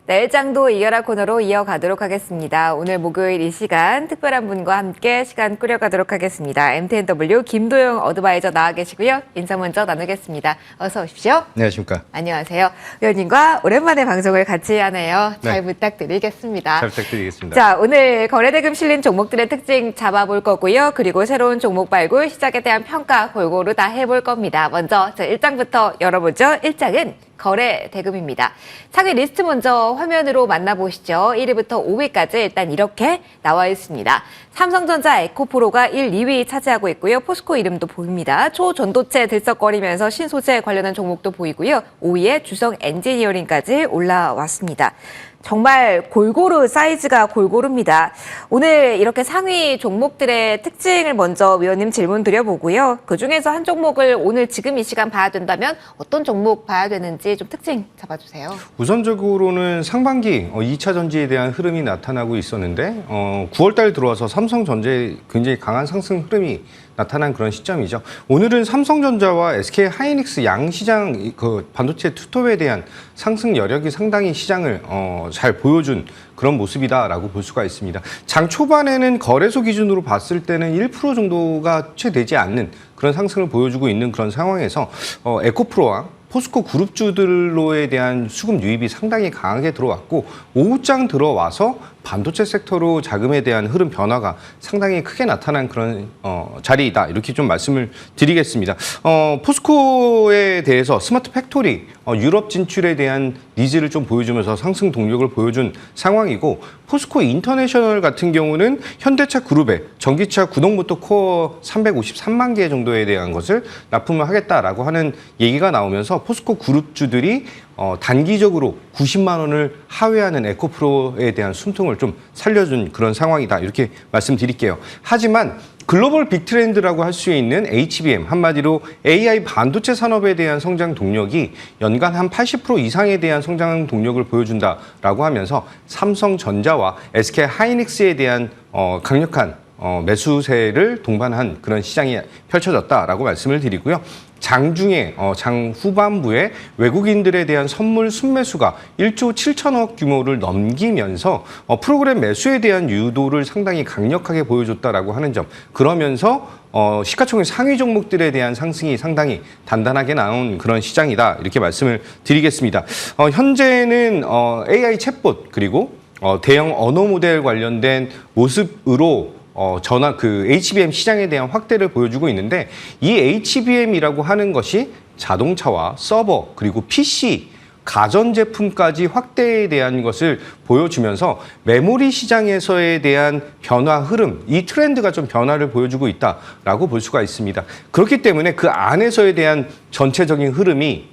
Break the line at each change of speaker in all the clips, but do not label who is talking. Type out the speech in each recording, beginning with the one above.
네, 일장도 이겨라 코너로 이어가도록 하겠습니다. 오늘 목요일 이 시간 특별한 분과 함께 시간 꾸려가도록 하겠습니다. MTNW 김도영 어드바이저 나와 계시고요. 인사 먼저 나누겠습니다. 어서 오십시오.
안녕하십니까.
안녕하세요. 의원님과 오랜만에 방송을 같이 하네요. 잘
네.
부탁드리겠습니다.
잘 부탁드리겠습니다.
자, 오늘 거래대금 실린 종목들의 특징 잡아볼 거고요. 그리고 새로운 종목 발굴, 시작에 대한 평가 골고루 다 해볼 겁니다. 먼저 자, 1장부터 열어보죠. 1장은 거래 대금입니다. 상위 리스트 먼저 화면으로 만나보시죠. 1위부터 5위까지 일단 이렇게 나와 있습니다. 삼성전자 에코프로가 1, 2위 차지하고 있고요. 포스코 이름도 보입니다. 초전도체 들썩거리면서 신소재 관련한 종목도 보이고요. 5위에 주성 엔지니어링까지 올라왔습니다. 정말 골고루 사이즈가 골고루입니다. 오늘 이렇게 상위 종목들의 특징을 먼저 위원님 질문 드려보고요. 그중에서 한 종목을 오늘 지금 이 시간 봐야 된다면 어떤 종목 봐야 되는지 좀 특징 잡아주세요.
우선적으로는 상반기 2차 전지에 대한 흐름이 나타나고 있었는데 9월 달 들어와서 삼성전자에 굉장히 강한 상승 흐름이 나타난 그런 시점이죠. 오늘은 삼성전자와 SK 하이닉스 양 시장 그 반도체 투톱에 대한 상승 여력이 상당히 시장을 잘 보여준 그런 모습이다라고 볼 수가 있습니다. 장 초반에는 거래소 기준으로 봤을 때는 1% 정도가 채 되지 않는 그런 상승을 보여주고 있는 그런 상황에서 에코프로와 포스코 그룹주들로에 대한 수급 유입이 상당히 강하게 들어왔고 오후장 들어와서 반도체 섹터로 자금에 대한 흐름 변화가 상당히 크게 나타난 그런 자리이다 이렇게 좀 말씀을 드리겠습니다. 포스코에 대해서 스마트 팩토리 유럽 진출에 대한 니즈를 좀 보여주면서 상승 동력을 보여준 상황이고 포스코 인터내셔널 같은 경우는 현대차 그룹의 전기차 구동모터 코어 353만 개 정도에 대한 것을 납품을 하겠다라고 하는 얘기가 나오면서 포스코 그룹주들이 단기적으로 90만 원을 하회하는 에코프로에 대한 숨통을 좀 살려준 그런 상황이다 이렇게 말씀드릴게요. 하지만 글로벌 빅트렌드라고 할 수 있는 HBM, 한마디로 AI 반도체 산업에 대한 성장 동력이 연간 한 80% 이상에 대한 성장 동력을 보여준다라고 하면서 삼성전자와 SK 하이닉스에 대한 강력한 매수세를 동반한 그런 시장이 펼쳐졌다라고 말씀을 드리고요. 장중에 장 후반부에 외국인들에 대한 선물 순매수가 1조 7천억 규모를 넘기면서 프로그램 매수에 대한 유도를 상당히 강력하게 보여줬다라고 하는 점. 그러면서 시가총액 상위 종목들에 대한 상승이 상당히 단단하게 나온 그런 시장이다 이렇게 말씀을 드리겠습니다. 현재는 AI 챗봇 그리고 대형 언어 모델 관련된 모습으로 HBM 시장에 대한 확대를 보여주고 있는데 이 HBM이라고 하는 것이 자동차와 서버 그리고 PC 가전제품까지 확대에 대한 것을 보여주면서 메모리 시장에서에 대한 변화 흐름, 이 트렌드가 좀 변화를 보여주고 있다라고 볼 수가 있습니다. 그렇기 때문에 그 안에서에 대한 전체적인 흐름이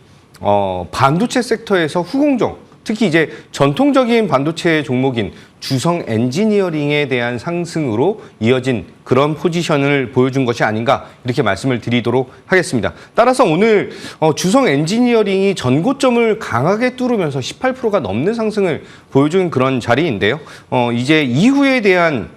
반도체 섹터에서 후공정, 특히 이제 전통적인 반도체 종목인 주성 엔지니어링에 대한 상승으로 이어진 그런 포지션을 보여준 것이 아닌가 이렇게 말씀을 드리도록 하겠습니다. 따라서 오늘 주성 엔지니어링이 전고점을 강하게 뚫으면서 18%가 넘는 상승을 보여준 그런 자리인데요. 이제 이후에 대한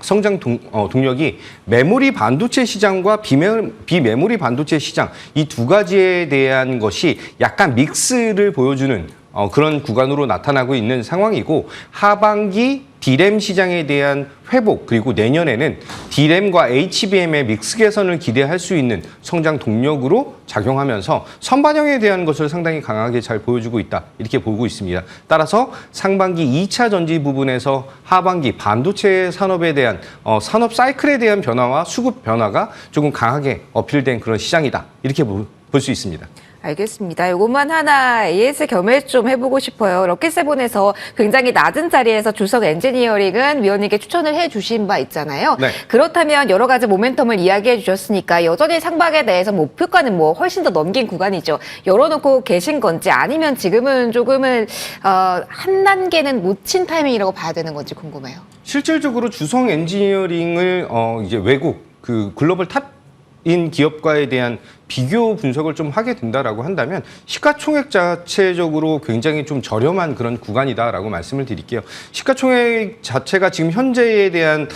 성장 동력이 메모리 반도체 시장과 비메모리 반도체 시장 이 두 가지에 대한 것이 약간 믹스를 보여주는 그런 구간으로 나타나고 있는 상황이고 하반기 D램 시장에 대한 회복 그리고 내년에는 D램과 HBM의 믹스 개선을 기대할 수 있는 성장 동력으로 작용하면서 선반영에 대한 것을 상당히 강하게 잘 보여주고 있다 이렇게 보고 있습니다. 따라서 상반기 2차 전지 부분에서 하반기 반도체 산업에 대한 산업 사이클에 대한 변화와 수급 변화가 조금 강하게 어필된 그런 시장이다 이렇게 볼 수 있습니다.
알겠습니다. 이것만 하나 AS 겸해 좀 해보고 싶어요. 럭키세븐에서 굉장히 낮은 자리에서 주성 엔지니어링은 위원님께 추천을 해주신 바 있잖아요.
네.
그렇다면 여러 가지 모멘텀을 이야기해 주셨으니까 여전히 상박에 대해서 목표가는 뭐 훨씬 더 넘긴 구간이죠. 열어놓고 계신 건지 아니면 지금은 조금은 한 단계는 못 친 타이밍이라고 봐야 되는 건지 궁금해요.
실질적으로 주성 엔지니어링을 이제 외국 그 글로벌 탑인 기업과에 대한 비교 분석을 좀 하게 된다라고 한다면 시가총액 자체적으로 굉장히 좀 저렴한 그런 구간이다라고 말씀을 드릴게요. 시가총액 자체가 지금 현재에 대한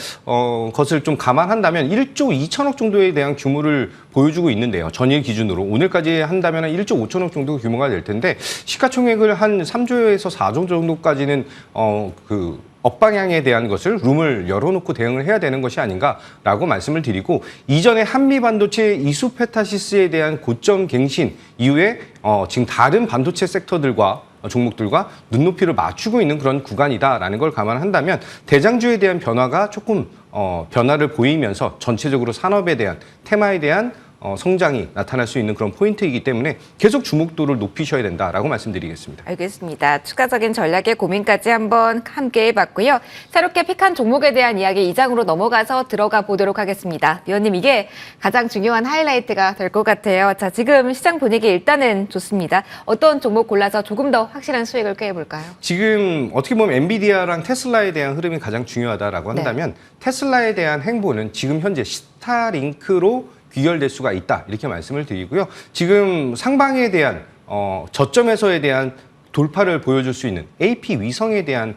것을 좀 감안한다면 1조 2천억 정도에 대한 규모를 보여주고 있는데요. 전일 기준으로 오늘까지 한다면 1조 5천억 정도 규모가 될 텐데 시가총액을 한 3조에서 4조 정도까지는 업방향에 대한 것을 룸을 열어놓고 대응을 해야 되는 것이 아닌가라고 말씀을 드리고 이전에 한미반도체 이수페타시스에 대한 고점 갱신 이후에 지금 다른 반도체 섹터들과 종목들과 눈높이를 맞추고 있는 그런 구간이다라는 걸 감안한다면 대장주에 대한 변화가 조금 변화를 보이면서 전체적으로 산업에 대한 테마에 대한 성장이 나타날 수 있는 그런 포인트이기 때문에 계속 주목도를 높이셔야 된다라고 말씀드리겠습니다.
알겠습니다. 추가적인 전략의 고민까지 한번 함께 해봤고요. 새롭게 픽한 종목에 대한 이야기 2장으로 넘어가서 들어가 보도록 하겠습니다. 위원님, 이게 가장 중요한 하이라이트가 될 것 같아요. 자, 지금 시장 분위기 일단은 좋습니다. 어떤 종목 골라서 조금 더 확실한 수익을 꾀해볼까요?
지금 어떻게 보면 엔비디아랑 테슬라에 대한 흐름이 가장 중요하다라고 한다면 테슬라에 대한 행보는 지금 현재 스타링크로 귀결될 수가 있다 이렇게 말씀을 드리고요. 지금 상방에 대한 저점에서에 대한 돌파를 보여줄 수 있는 AP 위성에 대한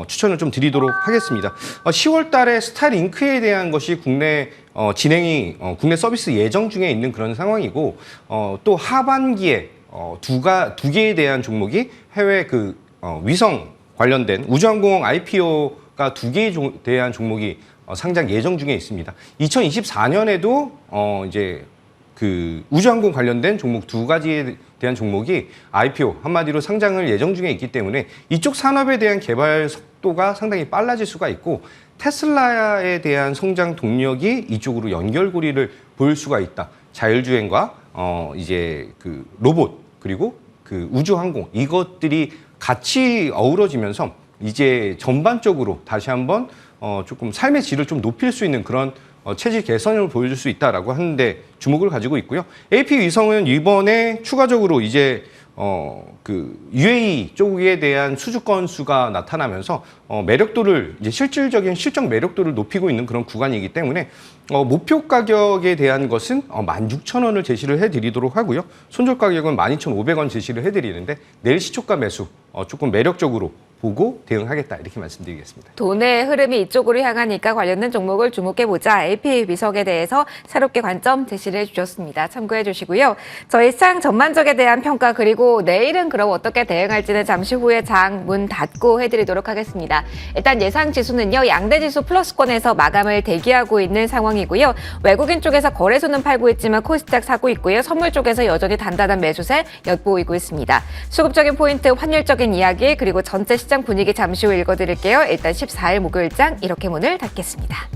추천을 좀 드리도록 하겠습니다. 10월 달에 스타링크에 대한 것이 국내 진행이 국내 서비스 예정 중에 있는 그런 상황이고 또 하반기에 두 개에 대한 종목이 해외 위성 관련된 우주항공 IPO가 두 개에 대한 종목이 상장 예정 중에 있습니다. 2024년에도 이제 우주항공 관련된 종목 두 가지에 대한 종목이 IPO 한마디로 상장을 예정 중에 있기 때문에 이쪽 산업에 대한 개발 속도가 상당히 빨라질 수가 있고 테슬라에 대한 성장 동력이 이쪽으로 연결고리를 보일 수가 있다. 자율주행과 이제 로봇 그리고 우주항공 이것들이 같이 어우러지면서 이제 전반적으로 다시 한번 조금 삶의 질을 좀 높일 수 있는 그런 체질 개선을 보여줄 수 있다라고 하는데 주목을 가지고 있고요. AP 위성은 이번에 추가적으로 이제 UAE 쪽에 대한 수주 건수가 나타나면서 매력도를 이제 실질적인 실적 매력도를 높이고 있는 그런 구간이기 때문에 목표 가격에 대한 것은 16,000원을 제시를 해드리도록 하고요. 손절 가격은 12,500원 제시를 해드리는데 내일 시초가 매수 조금 매력적으로 보고 대응하겠다 이렇게 말씀드리겠습니다.
돈의 흐름이 이쪽으로 향하니까 관련된 종목을 주목해보자. AP 위성에 대해서 새롭게 관점 제시를 해주셨습니다. 참고해 주시고요. 저희 시장 전반적에 대한 평가 그리고 내일은 그럼 어떻게 대응할지는 잠시 후에 장 문 닫고 해드리도록 하겠습니다. 일단 예상 지수는요. 양대 지수 플러스권에서 마감을 대기하고 있는 상황이고요. 외국인 쪽에서 거래소는 팔고 있지만 코스닥 사고 있고요. 선물 쪽에서 여전히 단단한 매수세 엿보이고 있습니다. 수급적인 포인트, 환율적인 이야기 그리고 전체 시장 분위기 잠시 후 읽어드릴게요. 일단 14일 목요일장 이렇게 문을 닫겠습니다.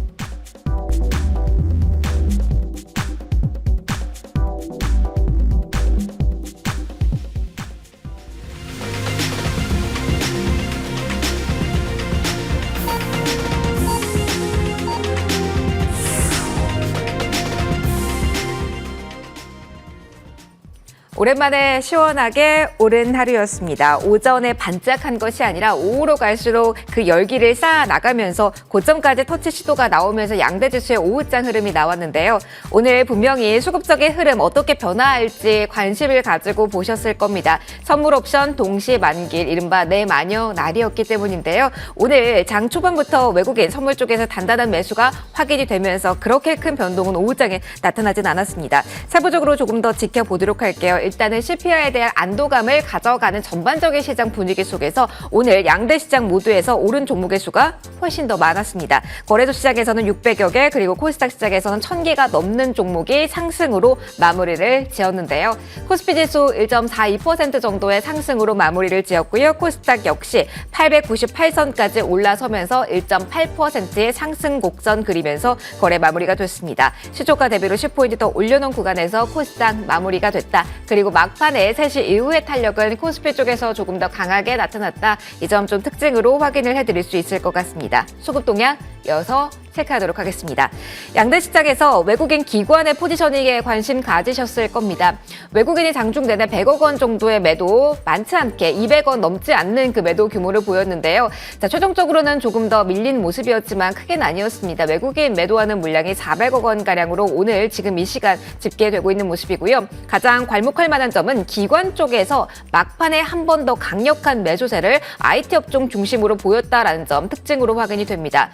오랜만에 시원하게 오른 하루였습니다. 오전에 반짝한 것이 아니라 오후로 갈수록 그 열기를 쌓아 나가면서 고점까지 터치 시도가 나오면서 양대 지수의 오후장 흐름이 나왔는데요. 오늘 분명히 수급적인 흐름 어떻게 변화할지 관심을 가지고 보셨을 겁니다. 선물 옵션 동시 만길, 이른바 내 마녀 날이었기 때문인데요. 오늘 장 초반부터 외국인 선물 쪽에서 단단한 매수가 확인이 되면서 그렇게 큰 변동은 오후장에 나타나진 않았습니다. 세부적으로 조금 더 지켜보도록 할게요. 일단은 CPI에 대한 안도감을 가져가는 전반적인 시장 분위기 속에서 오늘 양대 시장 모두에서 오른 종목의 수가 훨씬 더 많았습니다. 거래소 시장에서는 600여 개 그리고 코스닥 시장에서는 1000개가 넘는 종목이 상승으로 마무리를 지었는데요. 코스피 지수 1.42% 정도의 상승으로 마무리를 지었고요. 코스닥 역시 898선까지 올라서면서 1.8%의 상승 곡선 그리면서 거래 마무리가 됐습니다. 시초가 대비로 10포인트 더 올려놓은 구간에서 코스닥 마무리가 됐다. 그리고 막판에 3시 이후의 탄력은 코스피 쪽에서 조금 더 강하게 나타났다. 이 점 좀 특징으로 확인을 해드릴 수 있을 것 같습니다. 수급 동향 이어서 체크하도록 하겠습니다. 양대 시장에서 외국인 기관의 포지셔닝에 관심 가지셨을 겁니다. 외국인이 장중 내내 100억 원 정도의 매도, 많지 않게 200원 넘지 않는 그 매도 규모를 보였는데요. 자, 최종적으로는 조금 더 밀린 모습이었지만 크게는 아니었습니다. 외국인 매도하는 물량이 400억 원 가량으로 오늘 지금 이 시간 집계되고 있는 모습이고요. 가장 괄목할 만한 점은 기관 쪽에서 막판에 한 번 더 강력한 매수세를 IT 업종 중심으로 보였다라는 점 특징으로 확인이 됩니다.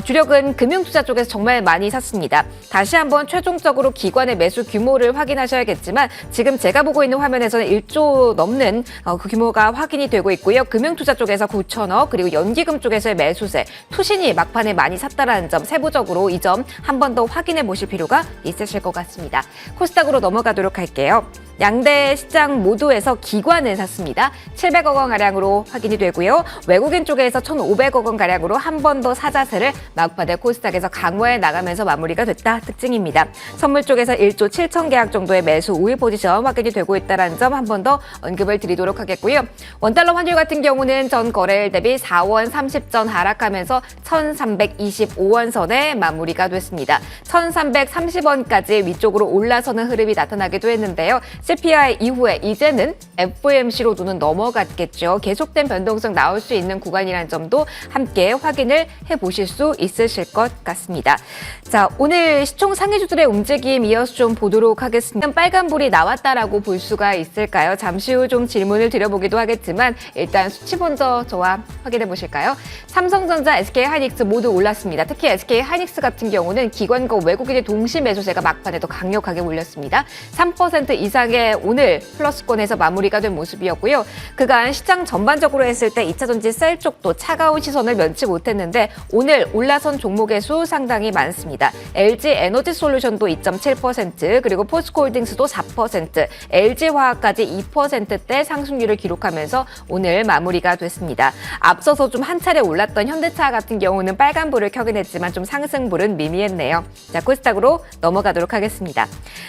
주력은 금융투자 쪽에서 정말 많이 샀습니다. 다시 한번 최종적으로 기관의 매수 규모를 확인하셔야겠지만 지금 제가 보고 있는 화면에서는 1조 넘는 그 규모가 확인이 되고 있고요. 금융투자 쪽에서 9천억 그리고 연기금 쪽에서의 매수세, 투신이 막판에 많이 샀다라는 점 세부적으로 이 점 한 번 더 확인해 보실 필요가 있으실 것 같습니다. 코스닥으로 넘어가도록 할게요. 양대 시장 모두에서 기관을 샀습니다. 700억 원 가량으로 확인이 되고요. 외국인 쪽에서 1,500억 원 가량으로 한 번 더 사자세를 막판에 코스닥에서 강화해 나가면서 마무리가 됐다 특징입니다. 선물 쪽에서 1조 7천 계약 정도의 매수 우위 포지션 확인이 되고 있다는 점 한 번 더 언급을 드리도록 하겠고요. 원달러 환율 같은 경우는 전 거래일 대비 4원 30전 하락하면서 1,325원 선에 마무리가 됐습니다. 1,330원까지 위쪽으로 올라서는 흐름이 나타나기도 했는데요. CPI 이후에 이제는 FOMC로 눈은 넘어갔겠죠. 계속된 변동성 나올 수 있는 구간이라는 점도 함께 확인을 해보실 수 있으실 것 같습니다. 자, 오늘 시총 상위주들의 움직임 이어서 좀 보도록 하겠습니다. 빨간불이 나왔다라고 볼 수가 있을까요? 잠시 후 좀 질문을 드려보기도 하겠지만 일단 수치 먼저 저와 확인해 보실까요? 삼성전자, SK하이닉스 모두 올랐습니다. 특히 SK하이닉스 같은 경우는 기관과 외국인의 동시 매수세가 막판에 더 강력하게 몰렸습니다. 3% 이상의 오늘 플러스권에서 마무리가 된 모습이었고요. 그간 시장 전반적으로 했을 때 2차전지 셀 쪽도 차가운 시선을 면치 못했는데 오늘 올라선 종목의 수 상당히 많습니다. LG 에너지솔루션도 2.7%, 그리고 포스코홀딩스도 4%, LG화학까지 2%대 상승률을 기록하면서 오늘 마무리가 됐습니다. 앞서서 좀 한 차례 올랐던 현대차 같은 경우는 빨간불을 켜긴 했지만 좀 상승불은 미미했네요. 자, 코스닥으로 넘어가도록 하겠습니다.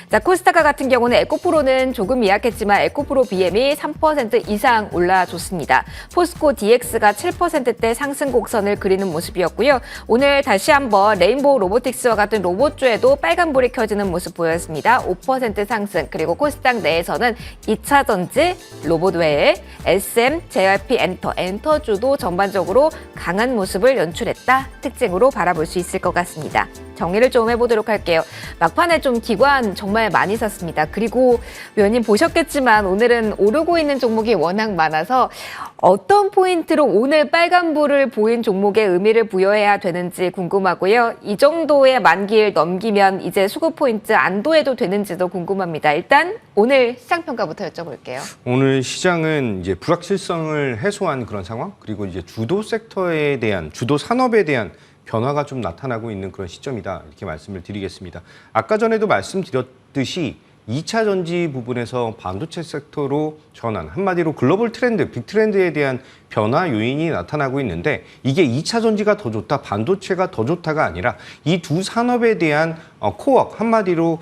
자, 코스닥 같은 경우는 에코프로는 조금 미약했지만 에코프로 BM이 3% 이상 올라줬습니다. 포스코 DX가 7%대 상승 곡선을 그리는 모습이었고요. 오늘 다시 한번 레인보우 로보틱스와 같은 로봇주에도 빨간불이 켜지는 모습 보였습니다. 5% 상승, 그리고 코스닥 내에서는 2차 전지, 로봇 외에 SM, JYP, 엔터주도 전반적으로 강한 모습을 연출했다 특징으로 바라볼 수 있을 것 같습니다. 정리를 좀 해보도록 할게요. 막판에 좀 기관 정말 많이 샀습니다. 그리고 위원님 보셨겠지만 오늘은 오르고 있는 종목이 워낙 많아서 어떤 포인트로 오늘 빨간불을 보인 종목에 의미를 부여해야 되는지 궁금하고요. 이 정도의 만기를 넘기면 이제 수급 포인트 안도해도 되는지도 궁금합니다. 일단 오늘 시장평가부터 여쭤볼게요.
오늘 시장은 이제 불확실성을 해소한 그런 상황, 그리고 이제 주도 섹터에 대한, 주도 산업에 대한 변화가 좀 나타나고 있는 그런 시점이다 이렇게 말씀을 드리겠습니다. 아까 전에도 말씀드렸듯이 2차 전지 부분에서 반도체 섹터로 전환, 한마디로 글로벌 트렌드, 빅트렌드에 대한 변화 요인이 나타나고 있는데 이게 2차 전지가 더 좋다, 반도체가 더 좋다가 아니라 이 두 산업에 대한 코어, 한마디로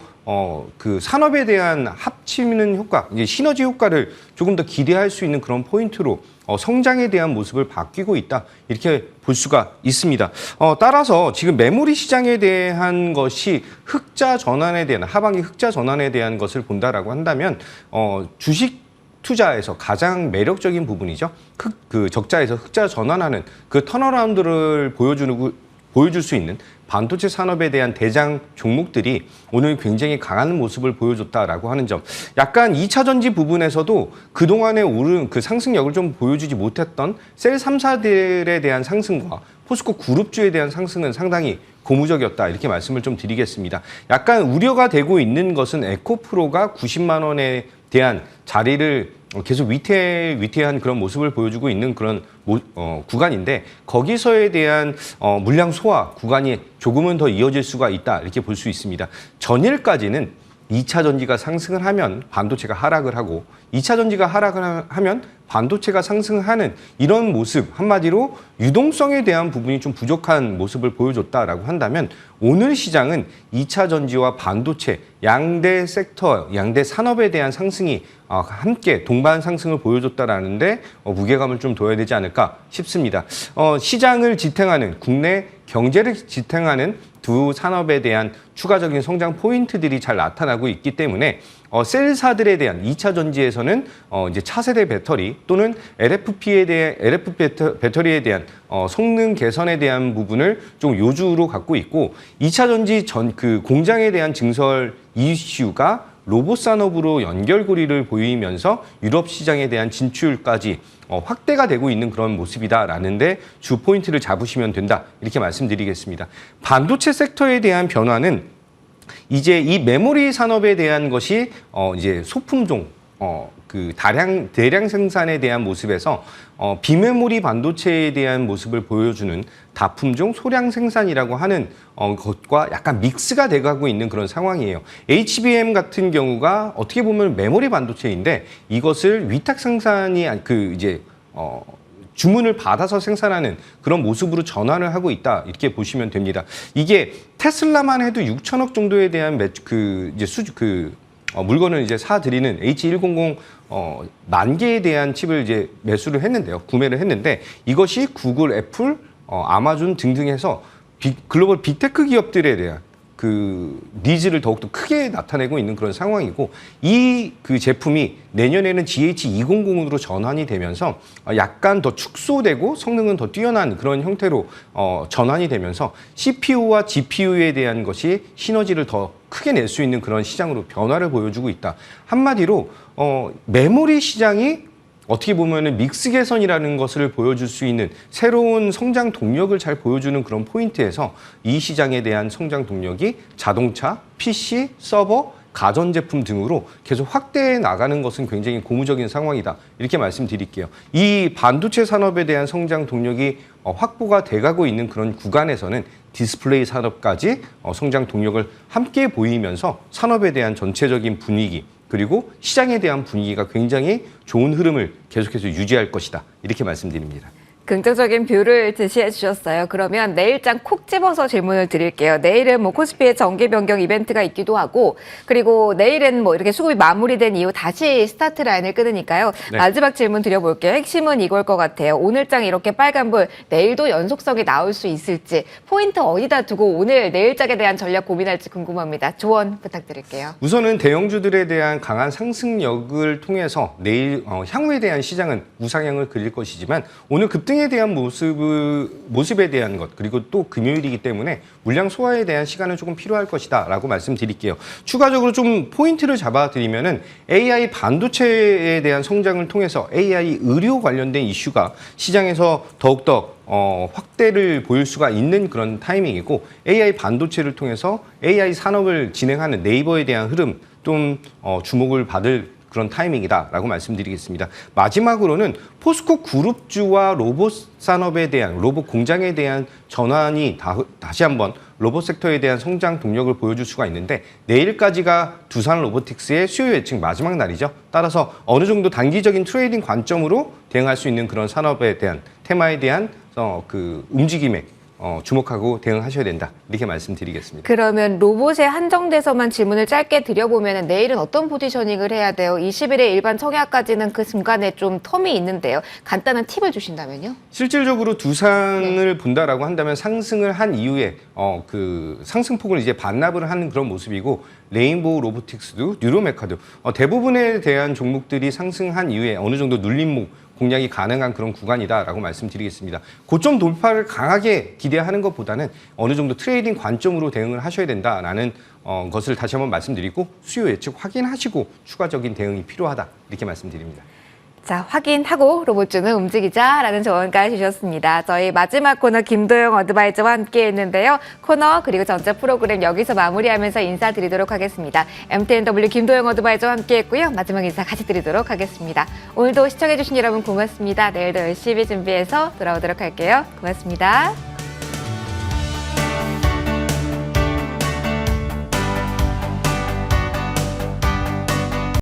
그 산업에 대한 합치는 효과, 이제 시너지 효과를 조금 더 기대할 수 있는 그런 포인트로 성장에 대한 모습을 바뀌고 있다 이렇게 볼 수가 있습니다. 따라서 지금 메모리 시장에 대한 것이 흑자 전환에 대한, 하반기 흑자 전환에 대한 것을 본다라고 한다면 주식 투자에서 가장 매력적인 부분이죠. 그 적자에서 흑자 전환하는 그 턴어라운드를 보여줄 수 있는 반도체 산업에 대한 대장 종목들이 오늘 굉장히 강한 모습을 보여줬다라고 하는 점. 약간 2차 전지 부분에서도 그동안에 오른 그 상승력을 좀 보여주지 못했던 셀 3사들에 대한 상승과 포스코 그룹주에 대한 상승은 상당히 고무적이었다 이렇게 말씀을 좀 드리겠습니다. 약간 우려가 되고 있는 것은 에코프로가 90만 원에 대한 자리를 계속 위태한 그런 모습을 보여주고 있는 그런 구간인데 거기서에 대한 물량 소화 구간이 조금은 더 이어질 수가 있다 이렇게 볼 수 있습니다. 전일까지는 2차 전지가 상승을 하면 반도체가 하락을 하고 2차 전지가 하락을 하면 반도체가 상승하는 이런 모습, 한마디로 유동성에 대한 부분이 좀 부족한 모습을 보여줬다라고 한다면 오늘 시장은 2차 전지와 반도체 양대 섹터, 양대 산업에 대한 상승이 함께 동반 상승을 보여줬다라는데 무게감을 좀 둬야 되지 않을까 싶습니다. 시장을 지탱하는 국내 경제를 지탱하는 두 산업에 대한 추가적인 성장 포인트들이 잘 나타나고 있기 때문에 셀사들에 대한 2차 전지에서는 이제 차세대 배터리 또는 LFP 배터리에 대한 성능 개선에 대한 부분을 좀 요주로 갖고 있고 2차 전지 그 공장에 대한 증설 이슈가 로봇 산업으로 연결고리를 보이면서 유럽 시장에 대한 진출까지 확대가 되고 있는 그런 모습이다라는데 주 포인트를 잡으시면 된다 이렇게 말씀드리겠습니다. 반도체 섹터에 대한 변화는 이제 이 메모리 산업에 대한 것이 이제 소품종 그 대량 생산에 대한 모습에서 비메모리 반도체에 대한 모습을 보여주는 다품종 소량 생산이라고 하는 것과 약간 믹스가 돼가고 있는 그런 상황이에요. HBM 같은 경우가 어떻게 보면 메모리 반도체인데 이것을 위탁 생산이 주문을 받아서 생산하는 그런 모습으로 전환을 하고 있다 이렇게 보시면 됩니다. 이게 테슬라만 해도 6천억 정도에 대한 물건을 이제 사들이는 H100 만 개에 대한 칩을 이제 매수를 했는데요. 구매를 했는데 이것이 구글, 애플, 아마존 등등 해서 글로벌 빅테크 기업들에 대한 그 니즈를 더욱더 크게 나타내고 있는 그런 상황이고 이 그 제품이 내년에는 GH200으로 전환이 되면서 약간 더 축소되고 성능은 더 뛰어난 그런 형태로 전환이 되면서 CPU와 GPU에 대한 것이 시너지를 더 크게 낼 수 있는 그런 시장으로 변화를 보여주고 있다. 한마디로 메모리 시장이 어떻게 보면은 믹스 개선이라는 것을 보여줄 수 있는 새로운 성장 동력을 잘 보여주는 그런 포인트에서 이 시장에 대한 성장 동력이 자동차, PC, 서버, 가전제품 등으로 계속 확대해 나가는 것은 굉장히 고무적인 상황이다. 이렇게 말씀드릴게요. 이 반도체 산업에 대한 성장 동력이 확보가 돼가고 있는 그런 구간에서는 디스플레이 산업까지 성장 동력을 함께 보이면서 산업에 대한 전체적인 분위기 그리고 시장에 대한 분위기가 굉장히 좋은 흐름을 계속해서 유지할 것이다. 이렇게 말씀드립니다.
긍정적인 뷰를 제시해 주셨어요. 그러면 내일장 콕 집어서 질문을 드릴게요. 내일은 뭐 코스피의 정기 변경 이벤트가 있기도 하고 그리고 내일은 뭐 이렇게 수급이 마무리된 이후 다시 스타트 라인을 끊으니까요.
네.
마지막 질문 드려볼게요. 핵심은 이걸 것 같아요. 오늘장 이렇게 빨간불 내일도 연속성이 나올 수 있을지 포인트 어디다 두고 오늘 내일장에 대한 전략 고민할지 궁금합니다. 조언 부탁드릴게요.
우선은 대형주들에 대한 강한 상승력을 통해서 내일 향후에 대한 시장은 우상향을 그릴 것이지만 오늘 급등에 대한 모습에 대한 것 그리고 또 금요일이기 때문에 물량 소화에 대한 시간은 조금 필요할 것이다 라고 말씀드릴게요. 추가적으로 좀 포인트를 잡아드리면은 AI 반도체에 대한 성장을 통해서 AI 의료 관련된 이슈가 시장에서 더욱더 확대를 보일 수가 있는 그런 타이밍이고 AI 반도체를 통해서 AI 산업을 진행하는 네이버에 대한 흐름 좀 주목을 받을 그런 타이밍이다라고 말씀드리겠습니다. 마지막으로는 포스코 그룹주와 로봇 산업에 대한 로봇 공장에 대한 전환이 다시 한번 로봇 섹터에 대한 성장 동력을 보여줄 수가 있는데 내일까지가 두산 로보틱스의 수요 예측 마지막 날이죠. 따라서 어느 정도 단기적인 트레이딩 관점으로 대응할 수 있는 그런 산업에 대한 테마에 대한 그 움직임에 주목하고 대응하셔야 된다. 이렇게 말씀드리겠습니다.
그러면 로봇에 한정돼서만 질문을 짧게 드려보면 내일은 어떤 포지셔닝을 해야 돼요? 20일의 일반 청약까지는 그 중간에 좀 텀이 있는데요. 간단한 팁을 주신다면요?
실질적으로 두산을 본다라고 한다면 상승을 한 이후에 그 상승폭을 이제 반납을 하는 그런 모습이고 레인보우 로보틱스도 뉴로메카도 대부분에 대한 종목들이 상승한 이후에 어느 정도 눌림목 공략이 가능한 그런 구간이다라고 말씀드리겠습니다. 고점 돌파를 강하게 기대하는 것보다는 어느 정도 트레이딩 관점으로 대응을 하셔야 된다라는 것을 다시 한번 말씀드리고 수요 예측 확인하시고 추가적인 대응이 필요하다 이렇게 말씀드립니다.
자, 확인하고 로봇주는 움직이자라는 조언까지 주셨습니다. 저희 마지막 코너 김도영 어드바이저와 함께 했는데요. 코너 그리고 전체 프로그램 여기서 마무리하면서 인사드리도록 하겠습니다. MTNW 김도영 어드바이저와 함께 했고요. 마지막 인사 같이 드리도록 하겠습니다. 오늘도 시청해주신 여러분 고맙습니다. 내일도 열심히 준비해서 돌아오도록 할게요. 고맙습니다.